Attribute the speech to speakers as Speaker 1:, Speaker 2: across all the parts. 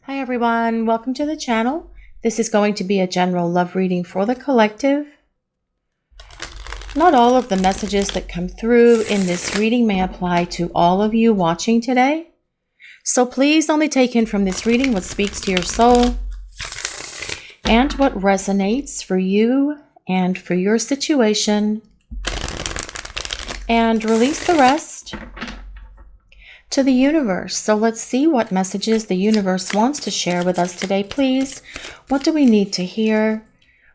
Speaker 1: Hi everyone, welcome to the channel. This is going to be a general love reading for the collective. Not all of the messages that come through in this reading may apply to all of you watching today. So please only take in from this reading what speaks to your soul and what resonates for you and for your situation, and release the rest to the universe. So let's see what messages the universe wants to share with us today, please. What do we need to hear?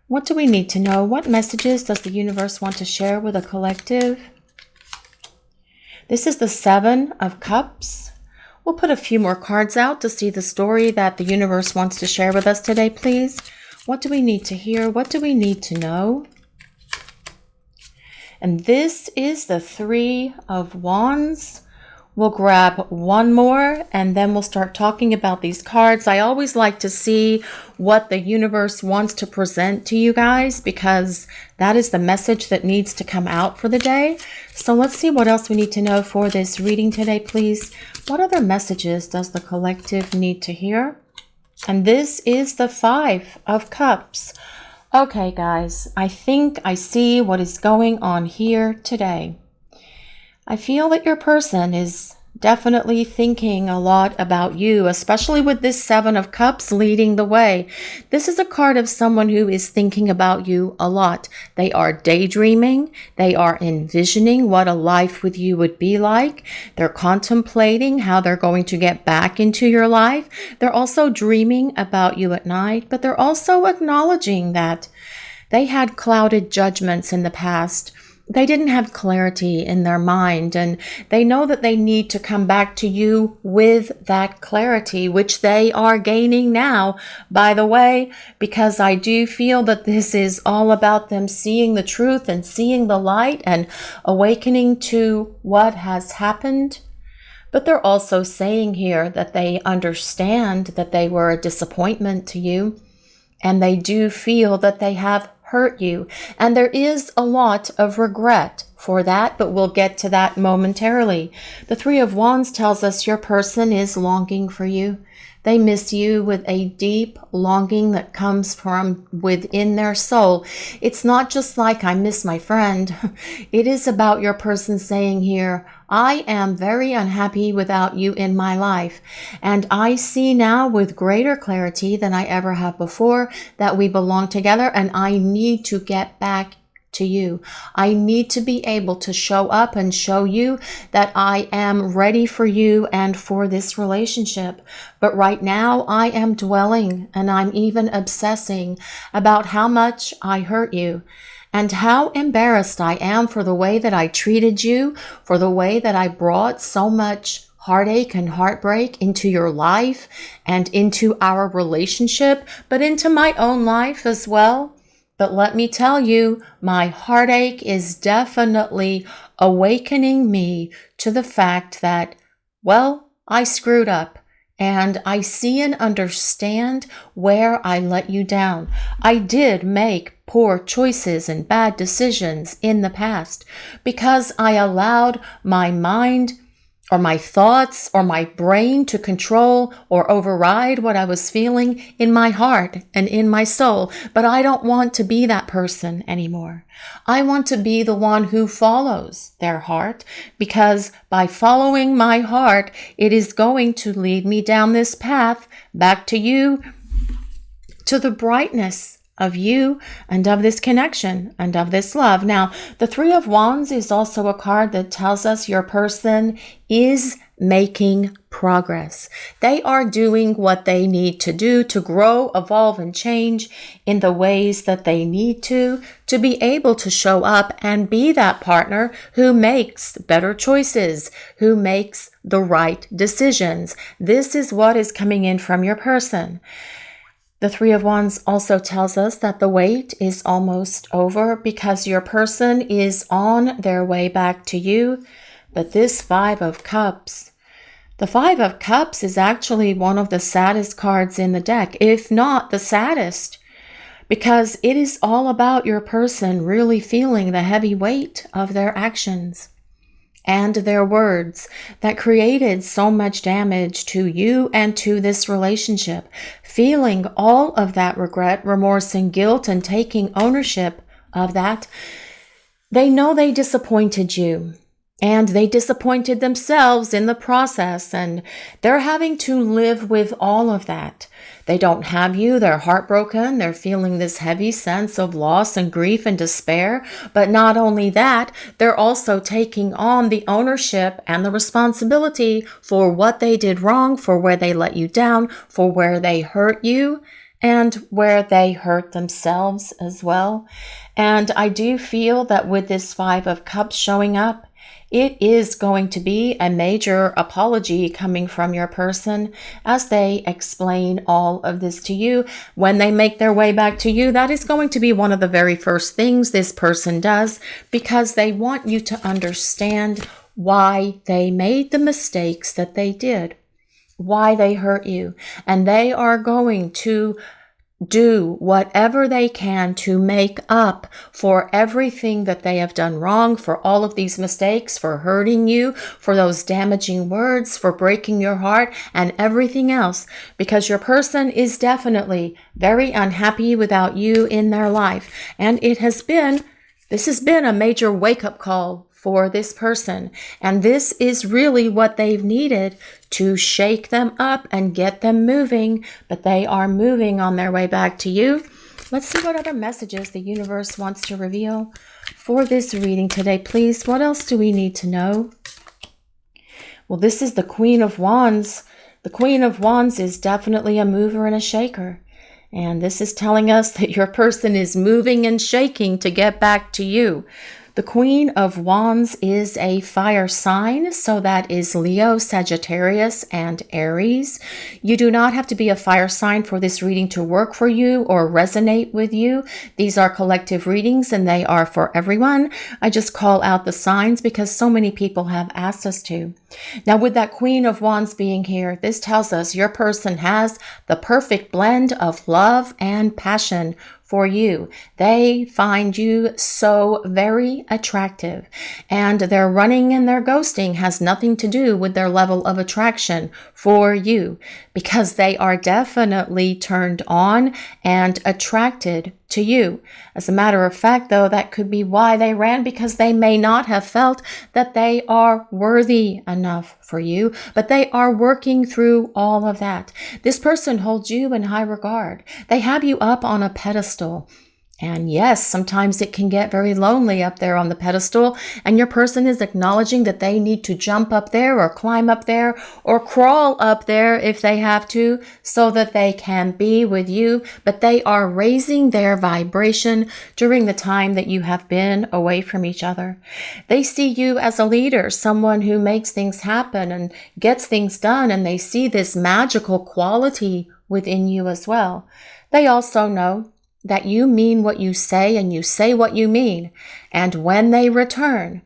Speaker 1: What do we need to know? What messages does the universe want to share with a collective? This is the Seven of Cups. We'll put a few more cards out to see the story that the universe wants to share with us today, please. What do we need to hear? What do we need to know? And this is the Three of Wands. We'll grab one more and then we'll start talking about these cards. I always like to see what the universe wants to present to you guys because that is the message that needs to come out for the day. So let's see what else we need to know for this reading today, please. What other messages does the collective need to hear? And this is the Five of Cups. Okay, guys, I think I see what is going on here today. I feel that your person is definitely thinking a lot about you, especially with this Seven of Cups leading the way. This is a card of someone who is thinking about you a lot. They are daydreaming. They are envisioning what a life with you would be like. They're contemplating how they're going to get back into your life. They're also dreaming about you at night, but they're also acknowledging that they had clouded judgments in the past. They didn't have clarity in their mind, and they know that they need to come back to you with that clarity, which they are gaining now, by the way, because I do feel that this is all about them seeing the truth and seeing the light and awakening to what has happened. But they're also saying here that they understand that they were a disappointment to you, and they do feel that they have hurt you, and there is a lot of regret for that, but we'll get to that momentarily. The Three of Wands tells us your person is longing for you. They miss you with a deep longing that comes from within their soul. It's not just like, I miss my friend. It is about your person saying here, I am very unhappy without you in my life. And I see now with greater clarity than I ever have before that we belong together, and I need to get back to you. I need to be able to show up and show you that I am ready for you and for this relationship. But right now I am dwelling and I'm even obsessing about how much I hurt you and how embarrassed I am for the way that I treated you, for the way that I brought so much heartache and heartbreak into your life and into our relationship, but into my own life as well. But let me tell you, my heartache is definitely awakening me to the fact that, well, I screwed up and I see and understand where I let you down. I did make poor choices and bad decisions in the past because I allowed my mind or my thoughts or my brain to control or override what I was feeling in my heart and in my soul. But I don't want to be that person anymore. I want to be the one who follows their heart, because by following my heart, it is going to lead me down this path back to you, to the brightness of you and of this connection and of this love. Now, the Three of Wands is also a card that tells us your person is making progress. They are doing what they need to do to grow, evolve, and change in the ways that they need to be able to show up and be that partner who makes better choices, who makes the right decisions. This is what is coming in from your person. The Three of Wands also tells us that the wait is almost over because your person is on their way back to you. But this Five of Cups, the Five of Cups is actually one of the saddest cards in the deck, if not the saddest, because it is all about your person really feeling the heavy weight of their actions. and their words that created so much damage to you and to this relationship. Feeling all of that regret, remorse, and guilt, and taking ownership of that. They know they disappointed you. And they disappointed themselves in the process, and they're having to live with all of that. They don't have you, they're heartbroken, they're feeling this heavy sense of loss and grief and despair. But not only that, they're also taking on the ownership and the responsibility for what they did wrong, for where they let you down, for where they hurt you, and where they hurt themselves as well. And I do feel that with this Five of Cups showing up, it is going to be a major apology coming from your person as they explain all of this to you. When they make their way back to you, that is going to be one of the very first things this person does, because they want you to understand why they made the mistakes that they did, why they hurt you. And they are going to do whatever they can to make up for everything that they have done wrong, for all of these mistakes, for hurting you, for those damaging words, for breaking your heart, and everything else, because your person is definitely very unhappy without you in their life. And this has been a major wake-up call for this person. And this is really what they've needed to shake them up and get them moving. But they are moving on their way back to you. Let's see what other messages the universe wants to reveal for this reading today, please. What else do we need to know? Well, this is the Queen of Wands. The Queen of Wands is definitely a mover and a shaker. And this is telling us that your person is moving and shaking to get back to you. The Queen of Wands is a fire sign, so that is Leo, Sagittarius, and Aries. You do not have to be a fire sign for this reading to work for you or resonate with you. These are collective readings and they are for everyone. I just call out the signs because so many people have asked us to. Now, with that Queen of Wands being here, this tells us your person has the perfect blend of love and passion for you. They find you so very attractive, and their running and their ghosting has nothing to do with their level of attraction for you, because they are definitely turned on and attracted to you. As a matter of fact, though, that could be why they ran, because they may not have felt that they are worthy enough for you, but they are working through all of that. This person holds you in high regard. They have you up on a pedestal. And yes, sometimes it can get very lonely up there on the pedestal, and your person is acknowledging that they need to jump up there or climb up there or crawl up there if they have to, so that they can be with you. But they are raising their vibration during the time that you have been away from each other. They see you as a leader, someone who makes things happen and gets things done, and they see this magical quality within you as well. They also know that you mean what you say and you say what you mean. And when they return,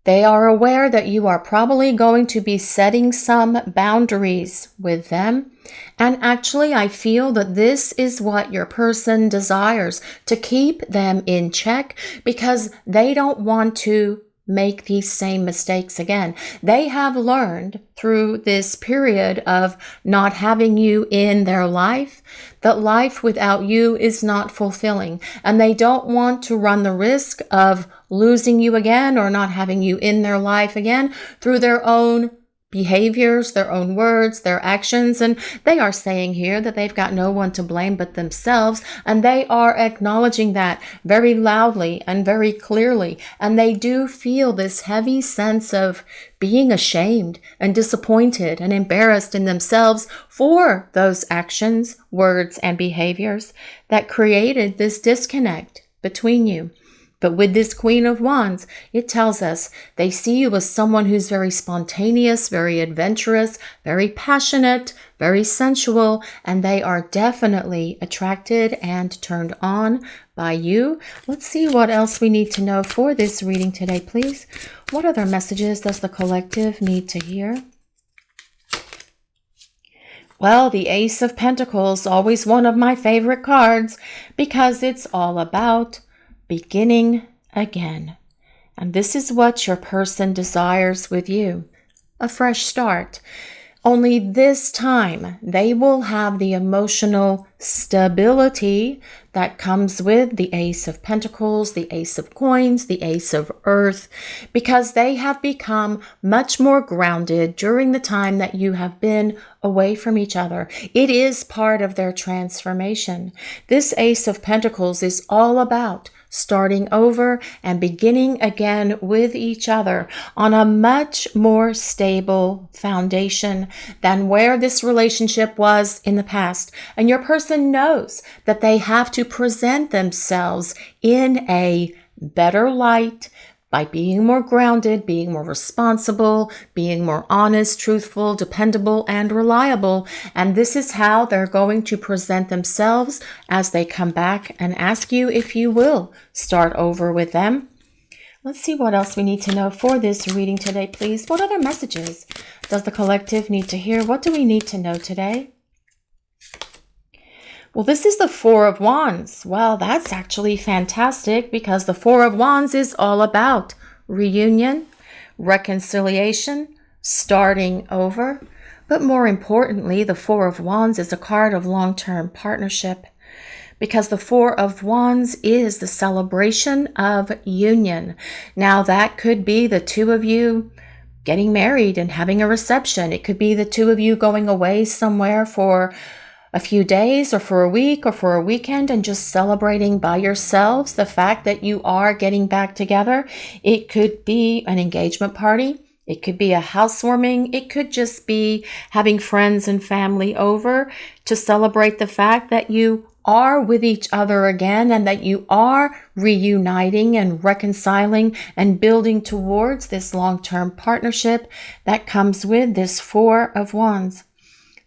Speaker 1: they are aware that you are probably going to be setting some boundaries with them. And actually, I feel that this is what your person desires, to keep them in check, because they don't want to make these same mistakes again. They have learned through this period of not having you in their life that life without you is not fulfilling, and they don't want to run the risk of losing you again or not having you in their life again through their own behaviors, their own words, their actions. And they are saying here that they've got no one to blame but themselves, and they are acknowledging that very loudly and very clearly. And they do feel this heavy sense of being ashamed and disappointed and embarrassed in themselves for those actions, words, and behaviors that created this disconnect between you. But with this Queen of Wands, it tells us they see you as someone who's very spontaneous, very adventurous, very passionate, very sensual, and they are definitely attracted and turned on by you. Let's see what else we need to know for this reading today, please. What other messages does the collective need to hear? Well, the Ace of Pentacles, always one of my favorite cards, because it's all about beginning again. And this is what your person desires with you, a fresh start. Only this time they will have the emotional stability that comes with the Ace of Pentacles, the Ace of Coins, the Ace of Earth, because they have become much more grounded during the time that you have been away from each other. It is part of their transformation. This Ace of Pentacles is all about starting over and beginning again with each other on a much more stable foundation than where this relationship was in the past. And your person knows that they have to present themselves in a better light by being more grounded, being more responsible, being more honest, truthful, dependable, and reliable. And this is how they're going to present themselves as they come back and ask you if you will start over with them. Let's see what else we need to know for this reading today, please. What other messages does the collective need to hear? What do we need to know today? Well, this is the Four of Wands. Well, that's actually fantastic because the Four of Wands is all about reunion, reconciliation, starting over. But more importantly, the Four of Wands is a card of long-term partnership because the Four of Wands is the celebration of union. Now, that could be the two of you getting married and having a reception. It could be the two of you going away somewhere for a few days or for a week or for a weekend and just celebrating by yourselves the fact that you are getting back together. It could be an engagement party. It could be a housewarming. It could just be having friends and family over to celebrate the fact that you are with each other again and that you are reuniting and reconciling and building towards this long-term partnership that comes with this Four of Wands.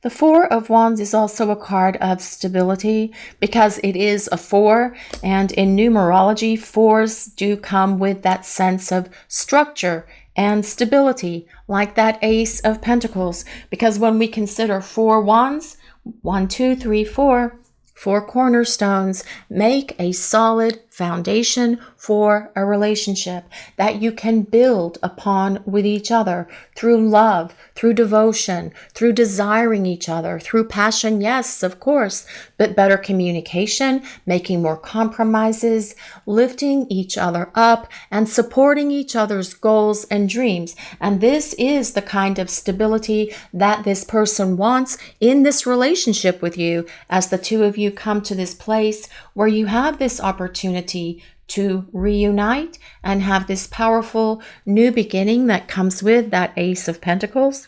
Speaker 1: The Four of Wands is also a card of stability because it is a four, and in numerology, fours do come with that sense of structure and stability, like that Ace of Pentacles. Because when we consider four wands, 1, 2, 3, 4, four cornerstones make a solid foundation for a relationship that you can build upon with each other through love, through devotion, through desiring each other, through passion, yes, of course, but better communication, making more compromises, lifting each other up, and supporting each other's goals and dreams. And this is the kind of stability that this person wants in this relationship with you as the two of you come to this place where you have this opportunity to reunite and have this powerful new beginning that comes with that Ace of Pentacles.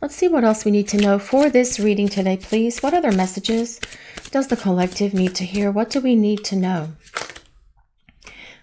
Speaker 1: Let's see what else we need to know for this reading today, please. What other messages does the collective need to hear? What do we need to know?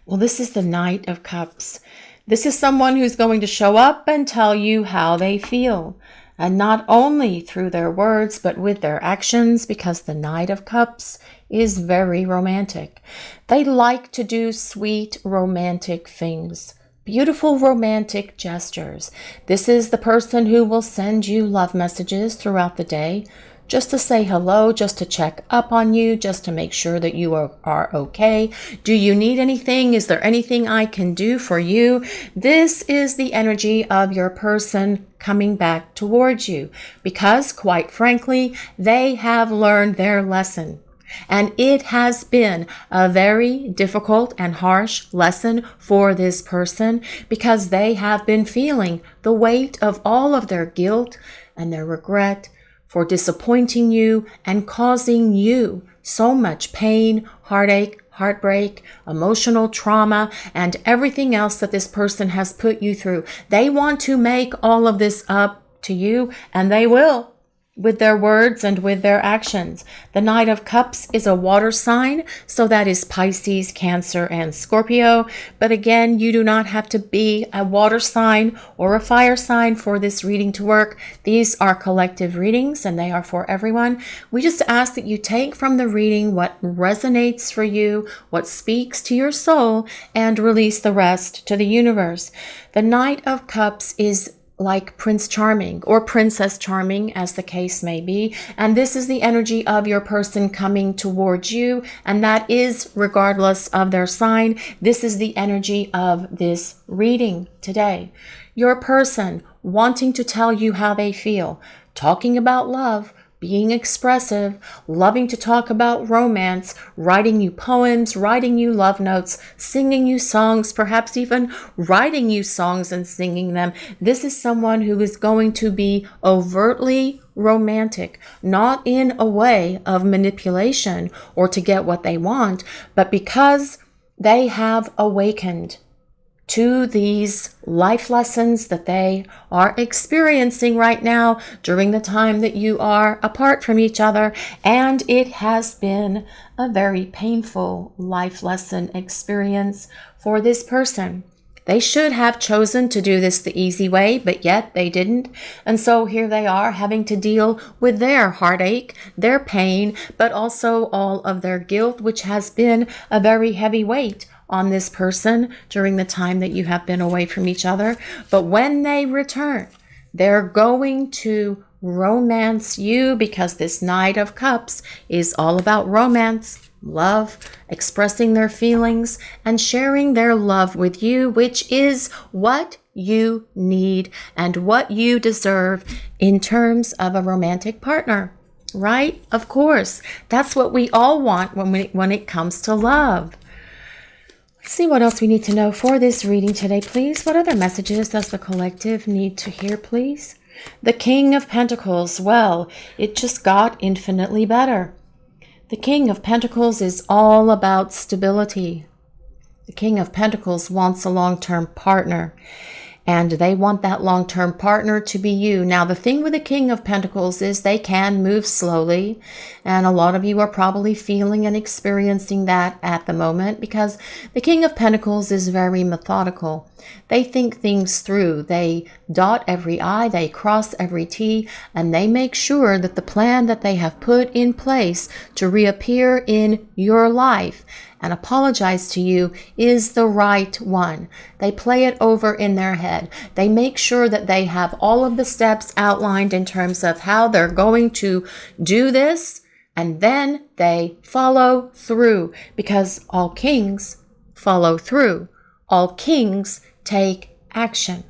Speaker 1: Well, this is the Knight of Cups. This is someone who's going to show up and tell you how they feel. And not only through their words, but with their actions, because the Knight of Cups is very romantic. They like to do sweet romantic things, beautiful romantic gestures. This is the person who will send you love messages throughout the day, just to say hello, just to check up on you, just to make sure that you are okay. Do you need anything? Is there anything I can do for you? This is the energy of your person coming back towards you because, quite frankly, they have learned their lesson. And it has been a very difficult and harsh lesson for this person because they have been feeling the weight of all of their guilt and their regret for disappointing you and causing you so much pain, heartache, heartbreak, emotional trauma, and everything else that this person has put you through. They want to make all of this up to you, and they will, with their words and with their actions. The Knight of Cups is a water sign, so that is Pisces, Cancer, and Scorpio. But again, you do not have to be a water sign or a fire sign for this reading to work. These are collective readings and they are for everyone. We just ask that you take from the reading what resonates for you, what speaks to your soul, and release the rest to the universe. The Knight of Cups is like Prince Charming or Princess Charming, as the case may be. And this is the energy of your person coming towards you. And that is regardless of their sign. This is the energy of this reading today. Your person wanting to tell you how they feel, talking about love, being expressive, loving to talk about romance, writing you poems, writing you love notes, singing you songs, perhaps even writing you songs and singing them. This is someone who is going to be overtly romantic, not in a way of manipulation or to get what they want, but because they have awakened to these life lessons that they are experiencing right now during the time that you are apart from each other. And it has been a very painful life lesson experience for this person. They should have chosen to do this the easy way, but yet they didn't. And so here they are having to deal with their heartache, their pain, but also all of their guilt, which has been a very heavy weight on this person during the time that you have been away from each other. But when they return, they're going to romance you, because this Knight of Cups is all about romance, love, expressing their feelings, and sharing their love with you, which is what you need and what you deserve in terms of a romantic partner, right? Of course, that's what we all want when it comes to love. Let's see what else we need to know for this reading today, please. What other messages does the collective need to hear, please? The King of Pentacles. Well, it just got infinitely better. The King of Pentacles is all about stability. The King of Pentacles wants a long-term partner, and they want that long-term partner to be you. Now, the thing with the King of Pentacles is they can move slowly, and a lot of you are probably feeling and experiencing that at the moment, because the King of Pentacles is very methodical. They think things through. They dot every I, they cross every T, and they make sure that the plan that they have put in place to reappear in your life and apologize to you is the right one. They play it over in their head. They make sure that they have all of the steps outlined in terms of how they're going to do this, and then they follow through, because all kings follow through. All kings take action.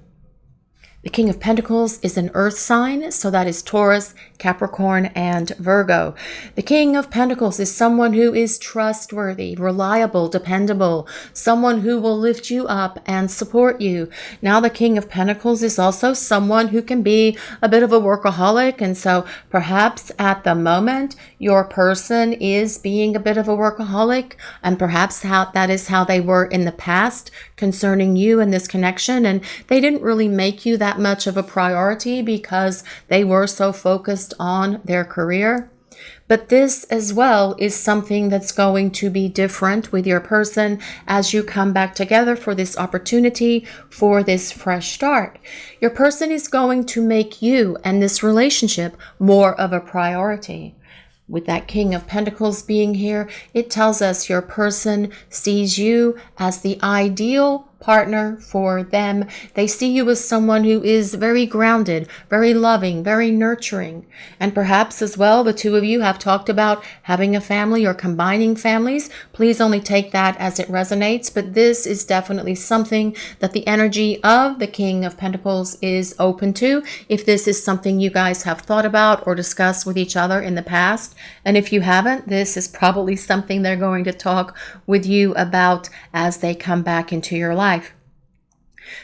Speaker 1: The King of Pentacles is an earth sign, so that is Taurus, Capricorn, and Virgo. The King of Pentacles is someone who is trustworthy, reliable, dependable, someone who will lift you up and support you. Now, the King of Pentacles is also someone who can be a bit of a workaholic, and so perhaps at the moment your person is being a bit of a workaholic, and perhaps that is how they were in the past concerning you and this connection, and they didn't really make you that much of a priority because they were so focused on their career. But this as well is something that's going to be different with your person as you come back together for this opportunity, for this fresh start. Your person is going to make you and this relationship more of a priority. With that King of Pentacles being here, it tells us your person sees you as the ideal partner for them. They see you as someone who is very grounded, very loving, very nurturing. And perhaps as well, the two of you have talked about having a family or combining families. Please only take that as it resonates, but this is definitely something that the energy of the King of Pentacles is open to, if this is something you guys have thought about or discussed with each other in the past. And if you haven't, this is probably something they're going to talk with you about as they come back into your life.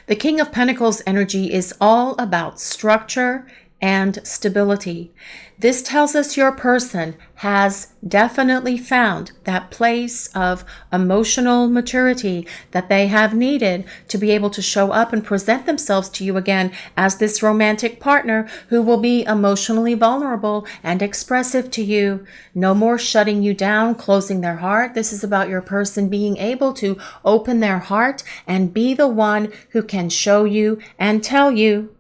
Speaker 1: The King of Pentacles energy is all about structure and stability. This tells us your person has definitely found that place of emotional maturity that they have needed to be able to show up and present themselves to you again as this romantic partner who will be emotionally vulnerable and expressive to you. No more shutting you down, closing their heart. This is about your person being able to open their heart and be the one who can show you and tell you,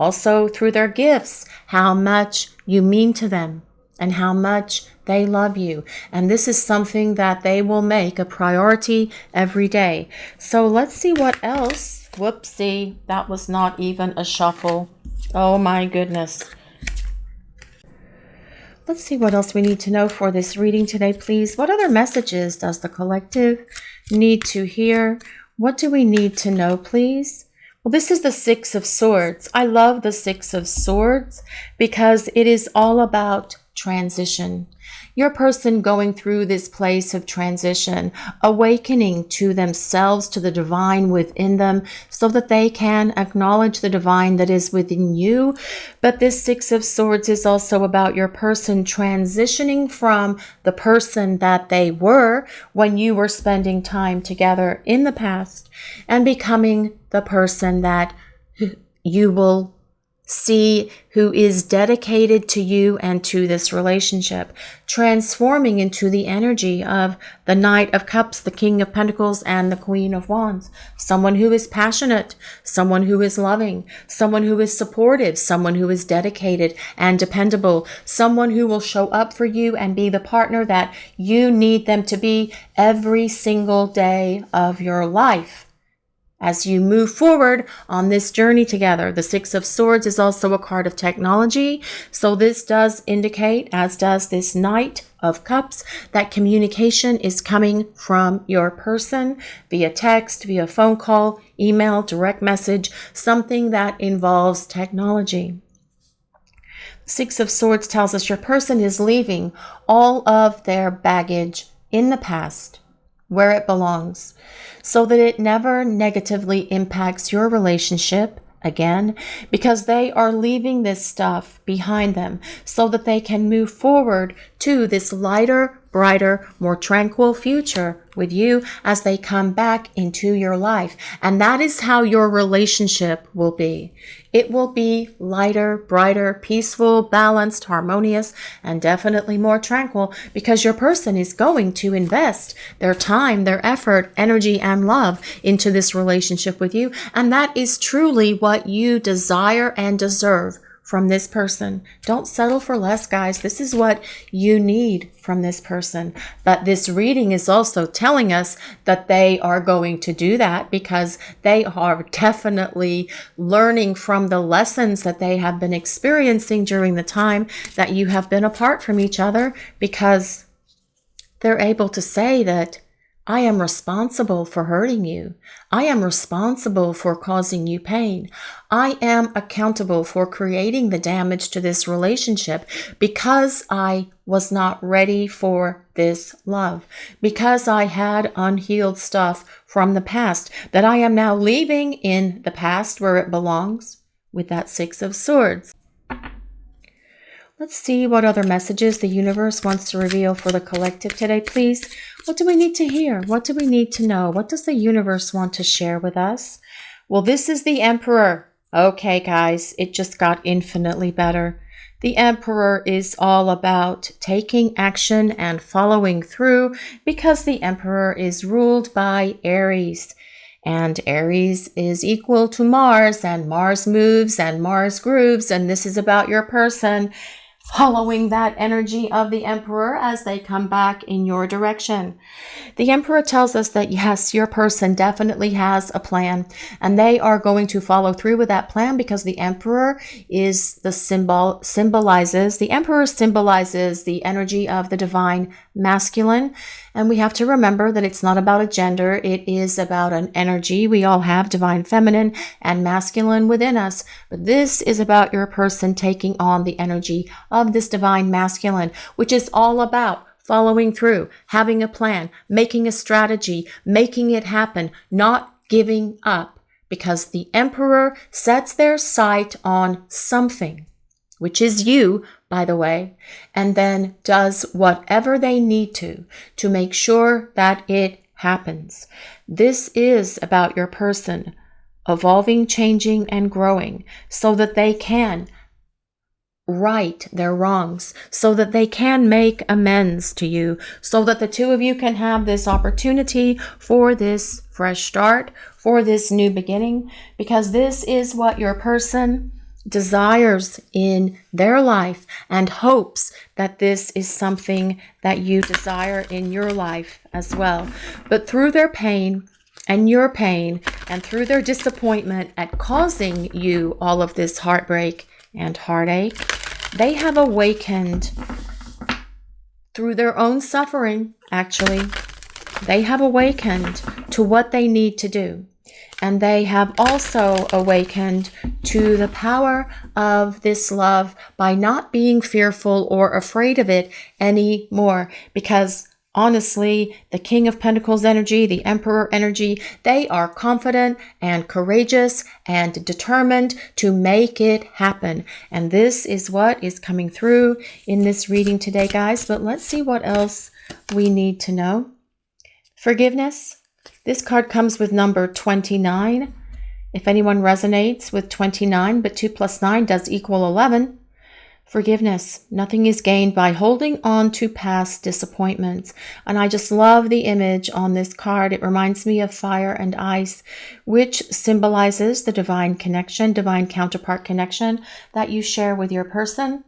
Speaker 1: also through their gifts, how much you mean to them. and how much they love you. And this is something that they will make a priority every day. So let's see what else. Whoopsie, that was not even a shuffle. Oh my goodness. Let's see what else we need to know for this reading today, please. What other messages does the collective need to hear? What do we need to know, please? Well, this is the Six of Swords. I love the Six of Swords because it is all about transition. Your person going through this place of transition, awakening to themselves, to the divine within them, so that they can acknowledge the divine that is within you. But this Six of Swords is also about your person transitioning from the person that they were when you were spending time together in the past and becoming the person that you will see who is dedicated to you and to this relationship, transforming into the energy of the Knight of Cups, the King of Pentacles, and the Queen of Wands. Someone who is passionate, someone who is loving, someone who is supportive, someone who is dedicated and dependable, someone who will show up for you and be the partner that you need them to be every single day of your life. As you move forward on this journey together, the Six of Swords is also a card of technology. So this does indicate, as does this Knight of Cups, that communication is coming from your person via text, via phone call, email, direct message, something that involves technology. Six of Swords tells us your person is leaving all of their baggage in the past where it belongs, so that it never negatively impacts your relationship again, because they are leaving this stuff behind them so that they can move forward to this lighter, brighter, more tranquil future with you as they come back into your life. And that is how your relationship will be. It will be lighter, brighter, peaceful, balanced, harmonious, and definitely more tranquil, because your person is going to invest their time, their effort, energy, and love into this relationship with you. And that is truly what you desire and deserve from this person. Don't settle for less, guys. This is what you need from this person. But this reading is also telling us that they are going to do that, because they are definitely learning from the lessons that they have been experiencing during the time that you have been apart from each other, because they're able to say that I am responsible for hurting you. I am responsible for causing you pain. I am accountable for creating the damage to this relationship because I was not ready for this love, because I had unhealed stuff from the past that I am now leaving in the past where it belongs with that Six of Swords. Let's see what other messages the universe wants to reveal for the collective today, please. What do we need to hear? What do we need to know? What does the universe want to share with us? Well, this is the Emperor. Okay, guys, it just got infinitely better. The Emperor is all about taking action and following through, because the Emperor is ruled by Aries. And Aries is equal to Mars, and Mars moves and Mars grooves, and this is about your person following that energy of the Emperor as they come back in your direction. The Emperor tells us that yes, your person definitely has a plan, and they are going to follow through with that plan, because the Emperor is the symbolizes the energy of the divine masculine. And we have to remember that it's not about a gender. It is about an energy. We all have divine feminine and masculine within us. But this is about your person taking on the energy of this divine masculine, which is all about following through, having a plan, making a strategy, making it happen, not giving up. Because the Emperor sets their sight on something, which is you, by the way, and then does whatever they need to make sure that it happens. This is about your person evolving, changing, and growing so that they can right their wrongs, so that they can make amends to you, so that the two of you can have this opportunity for this fresh start, for this new beginning, because this is what your person desires in their life and hopes that this is something that you desire in your life as well. But through their pain and your pain and through their disappointment at causing you all of this heartbreak and heartache, they have awakened through their own suffering, actually. They have awakened to what they need to do. And they have also awakened to the power of this love by not being fearful or afraid of it anymore. Because honestly, the King of Pentacles energy, the Emperor energy, they are confident and courageous and determined to make it happen. And this is what is coming through in this reading today, guys. But let's see what else we need to know. Forgiveness. This card comes with number 29. If anyone resonates with 29, but 2 plus 9 does equal 11. Forgiveness. Nothing is gained by holding on to past disappointments. And I just love the image on this card. It reminds me of fire and ice, which symbolizes the divine connection, divine counterpart connection that you share with your person,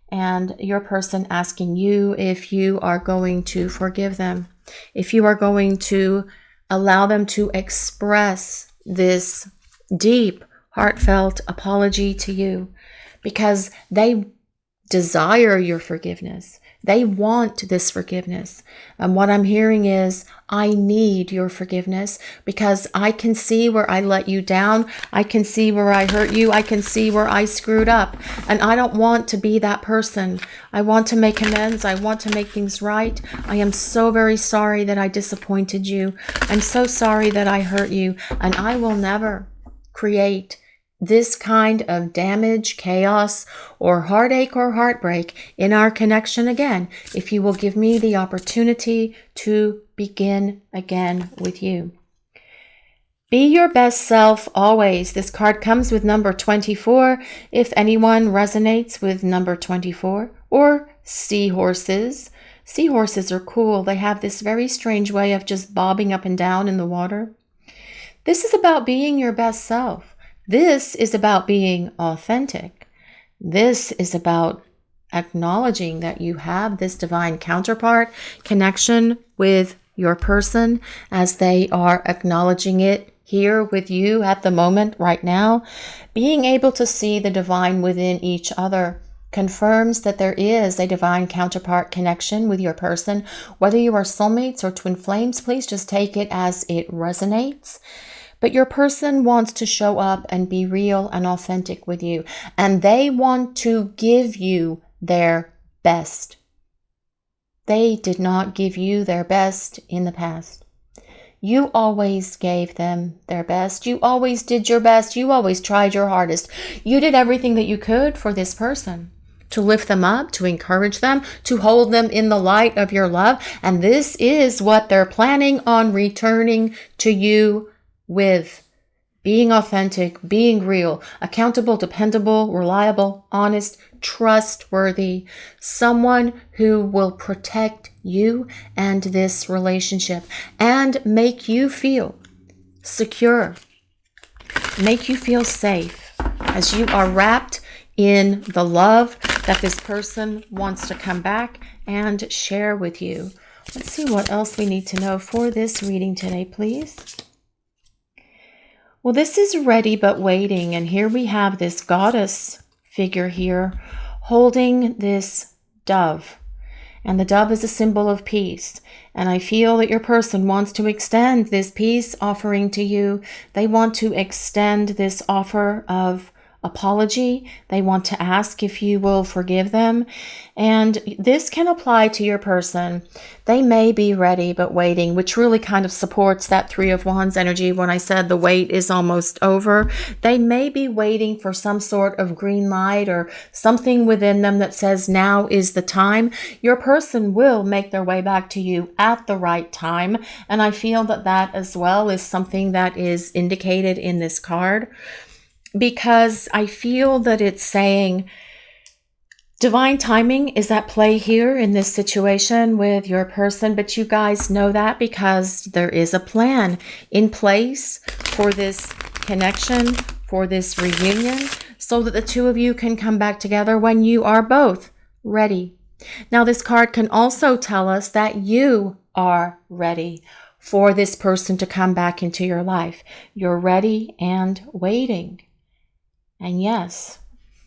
Speaker 1: and your person asking you if you are going to forgive them, if you are going to allow them to express this deep, heartfelt apology to you, because they desire your forgiveness. They want this forgiveness. And what I'm hearing is, I need your forgiveness because I can see where I let you down. I can see where I hurt you. I can see where I screwed up. And I don't want to be that person. I want to make amends. I want to make things right. I am so very sorry that I disappointed you. I'm so sorry that I hurt you. And I will never create this kind of damage, chaos, or heartache or heartbreak in our connection again, if you will give me the opportunity to begin again with you. Be your best self always. This card comes with number 24. If anyone resonates with number 24, or seahorses. Seahorses are cool. They have this very strange way of just bobbing up and down in the water. This is about being your best self. This is about being authentic. This is about acknowledging that you have this divine counterpart connection with your person as they are acknowledging it here with you at the moment right now. Being able to see the divine within each other confirms that there is a divine counterpart connection with your person. Whether you are soulmates or twin flames, please just take it as it resonates. But your person wants to show up and be real and authentic with you. And they want to give you their best. They did not give you their best in the past. You always gave them their best. You always did your best. You always tried your hardest. You did everything that you could for this person, to lift them up, to encourage them, to hold them in the light of your love. And this is what they're planning on returning to you with. Being authentic, being real, accountable, dependable, reliable, honest, trustworthy, someone who will protect you and this relationship and make you feel secure, make you feel safe as you are wrapped in the love that this person wants to come back and share with you. Let's see what else we need to know for this reading today, please. Well, this is ready but waiting, and here we have this goddess figure here holding this dove, and the dove is a symbol of peace, and I feel that your person wants to extend this peace offering to you. They want to extend this offer of apology. They want to ask if you will forgive them. And this can apply to your person. They may be ready but waiting, which really kind of supports that Three of Wands energy when I said the wait is almost over. They may be waiting for some sort of green light or something within them that says now is the time. Your person will make their way back to you at the right time. And I feel that that as well is something that is indicated in this card, because I feel that it's saying divine timing is at play here in this situation with your person. But you guys know that because there is a plan in place for this connection, for this reunion. so that the two of you can come back together when you are both ready. Now, this card can also tell us that you are ready for this person to come back into your life. You're ready and waiting. And yes,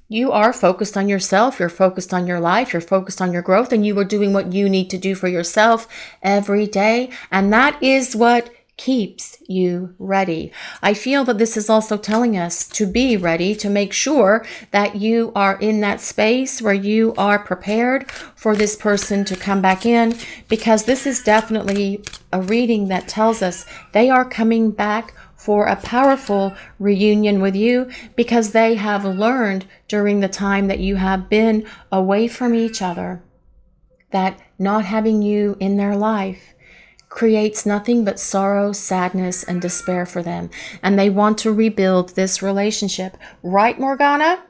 Speaker 1: you are focused on yourself, you're focused on your life, you're focused on your growth, and you are doing what you need to do for yourself every day. And that is what keeps you ready. I feel that this is also telling us to be ready, to make sure that you are in that space where you are prepared for this person to come back in, because this is definitely a reading that tells us they are coming back for a powerful reunion with you, because they have learned during the time that you have been away from each other that not having you in their life creates nothing but sorrow, sadness, and despair for them. And they want to rebuild this relationship. Right, Morgana?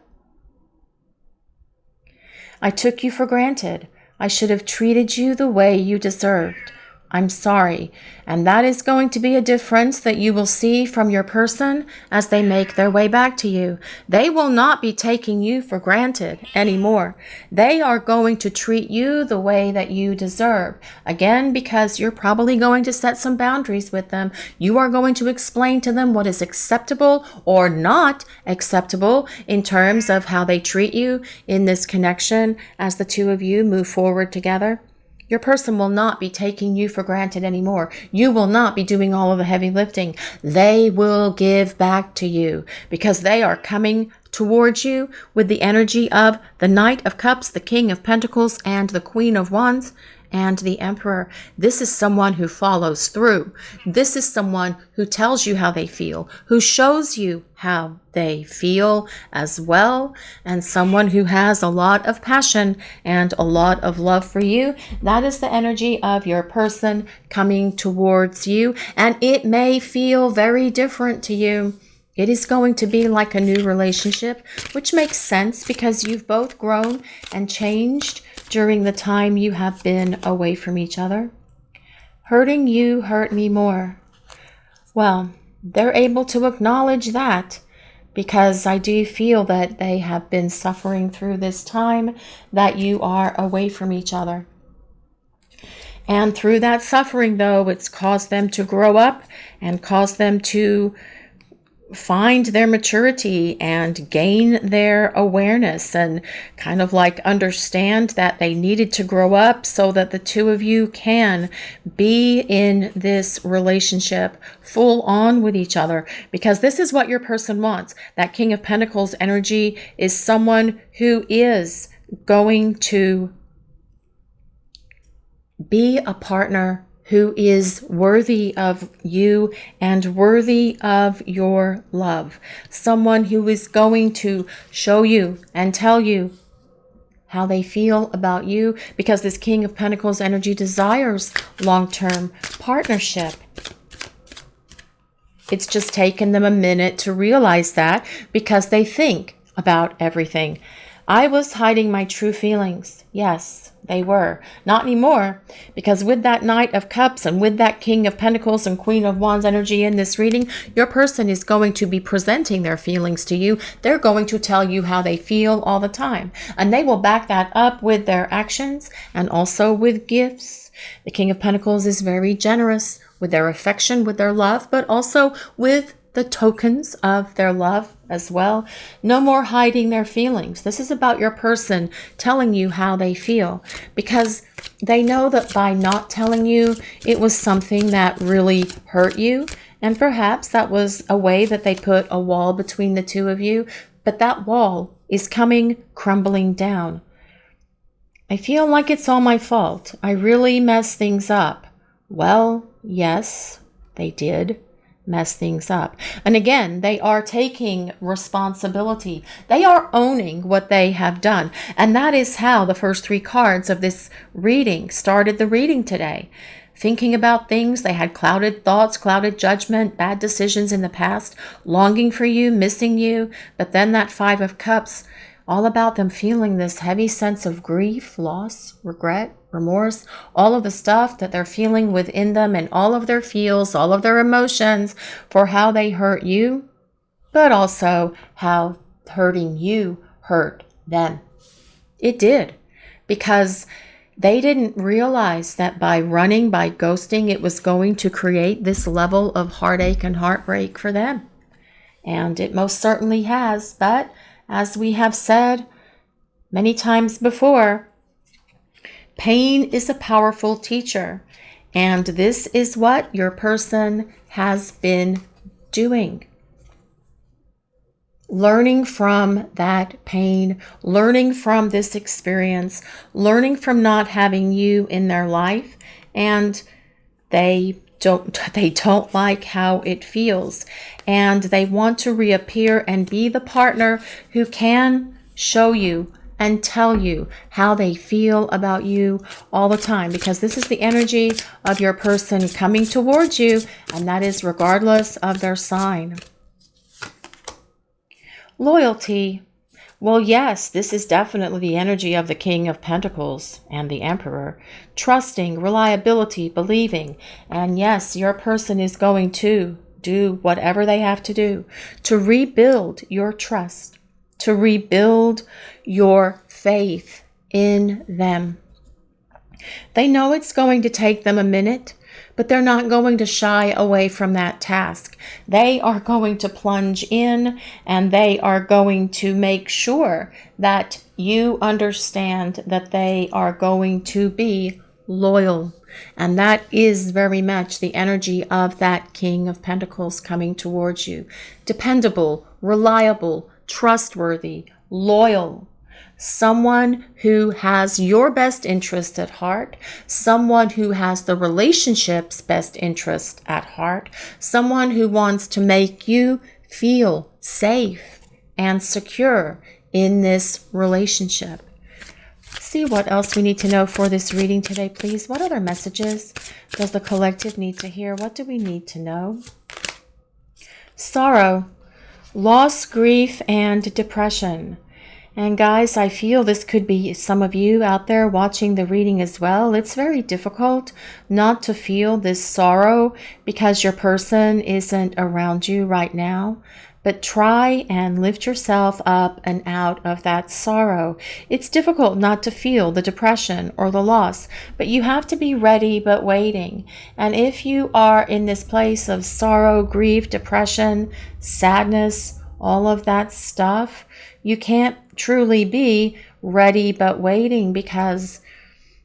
Speaker 1: I took you for granted. I should have treated you the way you deserved. I'm sorry. And that is going to be a difference that you will see from your person as they make their way back to you. They will not be taking you for granted anymore. They are going to treat you the way that you deserve. Again, because you're probably going to set some boundaries with them. You are going to explain to them what is acceptable or not acceptable in terms of how they treat you in this connection as the two of you move forward together. Your person will not be taking you for granted anymore. You will not be doing all of the heavy lifting. They will give back to you because they are coming towards you with the energy of the Knight of Cups, the King of Pentacles, and the Queen of Wands, and the Emperor. This is someone who follows through. This is someone who tells you how they feel, who shows you how they feel as well, and someone who has a lot of passion and a lot of love for you. That is the energy of your person coming towards you, and it may feel very different to you. It is going to be like a new relationship, which makes sense because you've both grown and changed during the time you have been away from each other. Hurting you hurt me more. Well, they're able to acknowledge that because I do feel that they have been suffering through this time that you are away from each other. And through that suffering, though, it's caused them to grow up and caused them to find their maturity and gain their awareness and kind of like understand that they needed to grow up so that the two of you can be in this relationship full on with each other, because this is what your person wants. That King of Pentacles energy is someone who is going to be a partner who is worthy of you and worthy of your love. Someone who is going to show you and tell you how they feel about you, because this King of Pentacles energy desires long-term partnership. It's just taken them a minute to realize that because they think about everything. I was hiding my true feelings. Yes, they were. Not anymore, because with that Knight of Cups and with that King of Pentacles and Queen of Wands energy in this reading, your person is going to be presenting their feelings to you. They're going to tell you how they feel all the time, and they will back that up with their actions and also with gifts. The King of Pentacles is very generous with their affection, with their love, but also with the tokens of their love as well. No more hiding their feelings. This is about your person telling you how they feel, because they know that by not telling you, it was something that really hurt you. And perhaps that was a way that they put a wall between the two of you, but that wall is coming crumbling down. I feel like it's all my fault. I really messed things up. Well, yes, they did mess things up. And again, they are taking responsibility. They are owning what they have done. And that is how the first three cards of this reading started the reading today. Thinking about things, they had clouded thoughts, clouded judgment, bad decisions in the past, longing for you, missing you. But then that Five of Cups, all about them feeling this heavy sense of grief, loss, regret, remorse, all of the stuff that they're feeling within them and all of their feels, all of their emotions for how they hurt you, but also how hurting you hurt them. It did, because they didn't realize that by running, by ghosting, it was going to create this level of heartache and heartbreak for them. And it most certainly has. But as we have said many times before, pain is a powerful teacher. And this is what your person has been doing. Learning from that pain, learning from this experience, learning from not having you in their life, and they don't like how it feels, and they want to reappear and be the partner who can show you and tell you how they feel about you all the time, because this is the energy of your person coming towards you, and that is regardless of their sign. Loyalty. Well, yes, this is definitely the energy of the King of Pentacles and the Emperor. Trusting, reliability, believing. And yes, your person is going to do whatever they have to do to rebuild your trust, to rebuild your faith in them. They know it's going to take them a minute, but they're not going to shy away from that task. They are going to plunge in, and they are going to make sure that you understand that they are going to be loyal. And that is very much the energy of that King of Pentacles coming towards you. Dependable, reliable, trustworthy, loyal. Someone who has your best interest at heart, someone who has the relationship's best interest at heart, someone who wants to make you feel safe and secure in this relationship. Let's see what else we need to know for this reading today, please. What other messages does the collective need to hear? What do we need to know? Sorrow, loss, grief, and depression. And guys, I feel this could be some of you out there watching the reading as well. It's very difficult not to feel this sorrow because your person isn't around you right now. But try and lift yourself up and out of that sorrow. It's difficult not to feel the depression or the loss, but you have to be ready but waiting. And if you are in this place of sorrow, grief, depression, sadness, all of that stuff, you can't truly be ready but waiting, because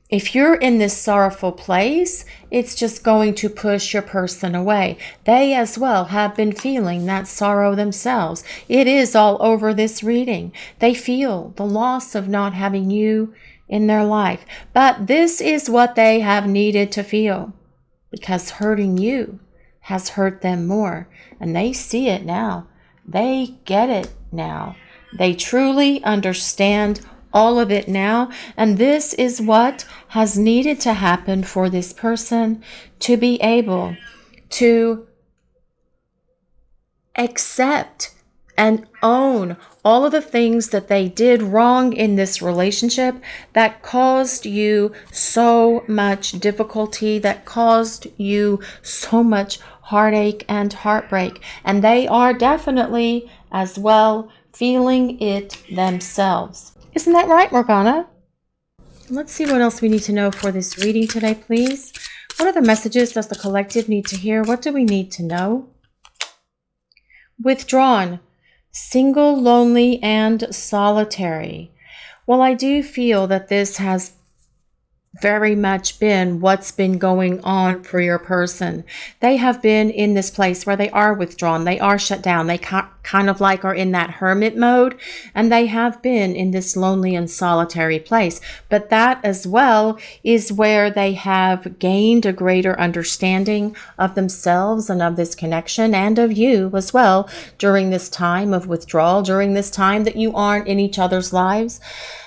Speaker 1: if you're in this sorrowful place, it's just going to push your person away. They as well have been feeling that sorrow themselves. It is all over this reading. They feel the loss of not having you in their life. But this is what they have needed to feel, because hurting you has hurt them more. And they see it now. They get it now. They truly understand all of it now. And this is what has needed to happen for this person to be able to accept and own all of the things that they did wrong in this relationship that caused you so much difficulty, that caused you so much heartache and heartbreak. And they are definitely as well feeling it themselves. Isn't that right, Morgana? Let's see what else we need to know for this reading today, please. What other messages does the collective need to hear? What do we need to know? Withdrawn, single, lonely, and solitary. Well, I do feel that this has very much been what's been going on for your person. They have been in this place where they are withdrawn, they are shut down, they kind of like are in that hermit mode, and they have been in this lonely and solitary place. But that as well is where they have gained a greater understanding of themselves and of this connection, and of you as well, during this time of withdrawal, during this time that you aren't in each other's lives.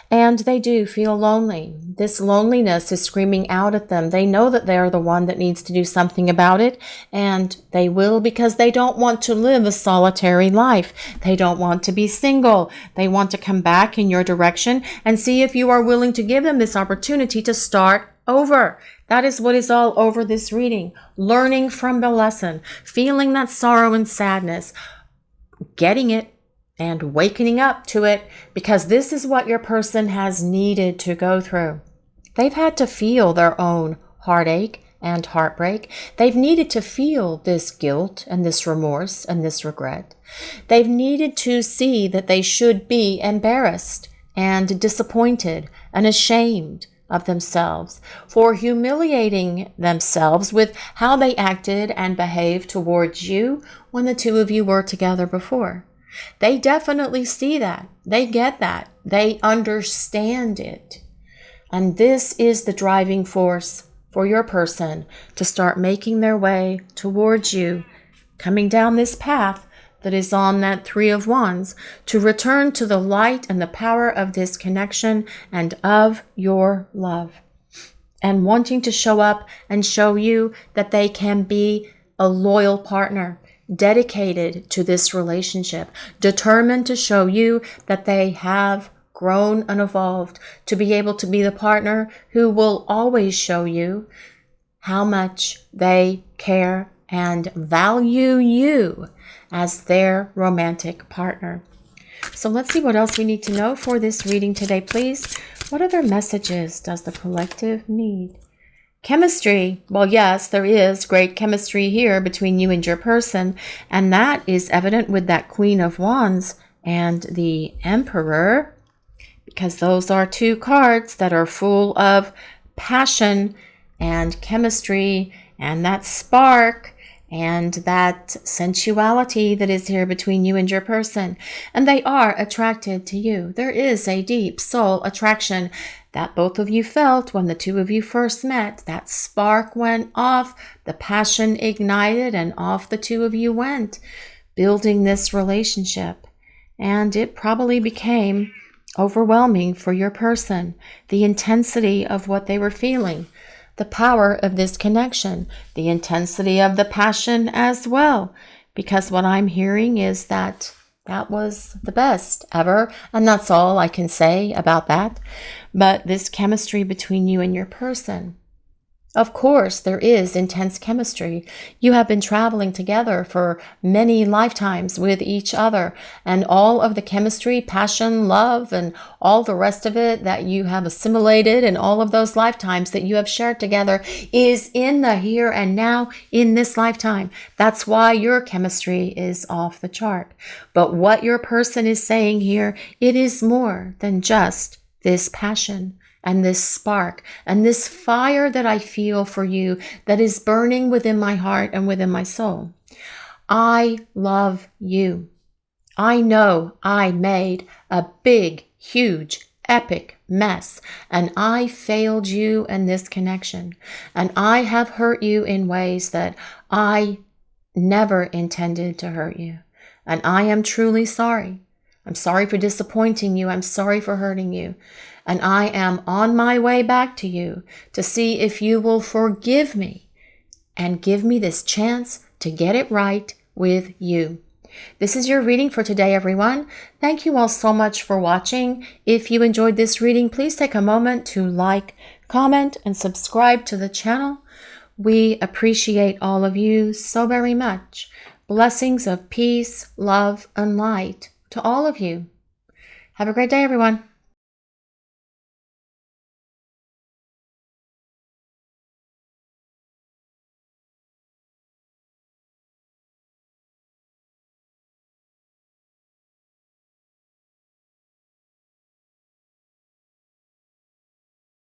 Speaker 1: And they do feel lonely. This loneliness is screaming out at them. They know that they're the one that needs to do something about it, and they will, because they don't want to live a solitary life. They don't want to be single. They want to come back in your direction and see if you are willing to give them this opportunity to start over. That is what is all over this reading. Learning from the lesson, feeling that sorrow and sadness, getting it, and wakening up to it, because this is what your person has needed to go through. They've had to feel their own heartache and heartbreak. They've needed to feel this guilt and this remorse and this regret. They've needed to see that they should be embarrassed and disappointed and ashamed of themselves for humiliating themselves with how they acted and behaved towards you when the two of you were together before. They definitely see that. They get that. They understand it. And this is the driving force for your person to start making their way towards you, coming down this path that is on that Three of Wands, to return to the light and the power of this connection and of your love, and wanting to show up and show you that they can be a loyal partner, dedicated to this relationship, determined to show you that they have grown and evolved to be able to be the partner who will always show you how much they care and value you as their romantic partner. So let's see what else we need to know for this reading today, please. What other messages does the collective need? Chemistry. Well, yes, there is great chemistry here between you and your person, and that is evident with that Queen of Wands and the Emperor, because those are two cards that are full of passion and chemistry and that spark and that sensuality that is here between you and your person. And they are attracted to you. There is a deep soul attraction that both of you felt when the two of you first met. That spark went off, the passion ignited, and off the two of you went, building this relationship. And it probably became overwhelming for your person, the intensity of what they were feeling, the power of this connection, the intensity of the passion as well, because what I'm hearing is that that was the best ever, and that's all I can say about that. But this chemistry between you and your person, of course, there is intense chemistry. You have been traveling together for many lifetimes with each other, and all of the chemistry, passion, love, and all the rest of it that you have assimilated in all of those lifetimes that you have shared together is in the here and now in this lifetime. That's why your chemistry is off the chart. But what your person is saying here, it is more than just this passion and this spark and this fire that I feel for you that is burning within my heart and within my soul. I love you. I know I made a big, huge, epic mess, and I failed you in this connection, and I have hurt you in ways that I never intended to hurt you, and I am truly sorry. I'm sorry for disappointing you. I'm sorry for hurting you. And I am on my way back to you to see if you will forgive me and give me this chance to get it right with you. This is your reading for today, everyone. Thank you all so much for watching. If you enjoyed this reading, please take a moment to like, comment, and subscribe to the channel. We appreciate all of you so very much. Blessings of peace, love, and light to all of you. Have a great day, everyone.